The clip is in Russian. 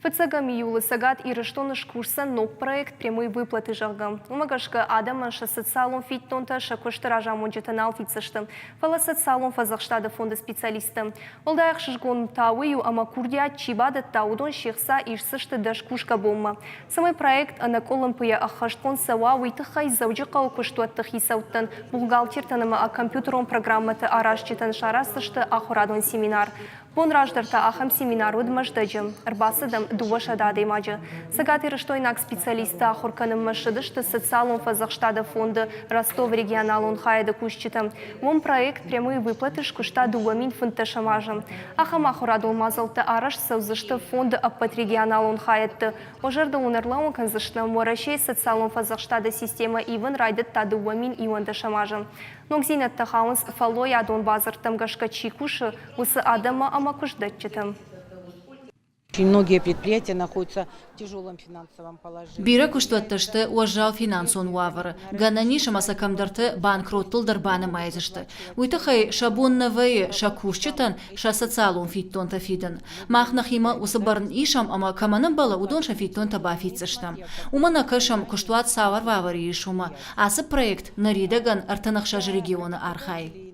ФЦГ Миюлы Сагат и Рештоныш курса ног проект прямой выплаты жалгам. Умагашка Адама социалом фиттонта шакоштаража монжетанал фитсаштым. Фала социалом фазахштада фонда специалистам. Олдаяк шишгон тауию ама курдия чибада таудон шехса ирсышты дашкушка бомма. Самый проект анаколым пыя ахашткон сава уйтыхай заужика окуштуаттых исауттан. Бухгалтертанама компьютером программаты арашчитан шарасышты ахурадон семинар. Бон раждарта ахам семинар удмаждаджым. Арбасадам дуашада демаджа. Сагаты рештойнак специалиста ахурканым машидышты социалом фазахштада фонда Ростов регионалон хайда кушчитам. Вон проект прямые выплаты шкушта дуамин фунташамажам. Ахам ахурадол мазалта араш саузышты фонда аппат регионалон хайатты. Ожарда унарлаун канзышна морашей социалом фазахштада система ивен райдат та дуамин ивандашамажам. Ногзинат тахаунс фалой адон базартам гашка чикуши усы адама амакушдатчитам. Очень многие предприятия находятся в тяжелом финансовом положении. Бира куштуатташты уажал финансон уавары. Ганани шамасакамдарты банкроттыл дарбаны майзышты. Уйтахай шабуннавай шакушчитан ша социалон фиттон тафиден. Махнахима усыбарын ишам ама каманын бала удон ша фиттон таба фитсыштам. Умана кашам куштуат савар вавари ишума. Асы проект наридаган артанахшаж регионы архай.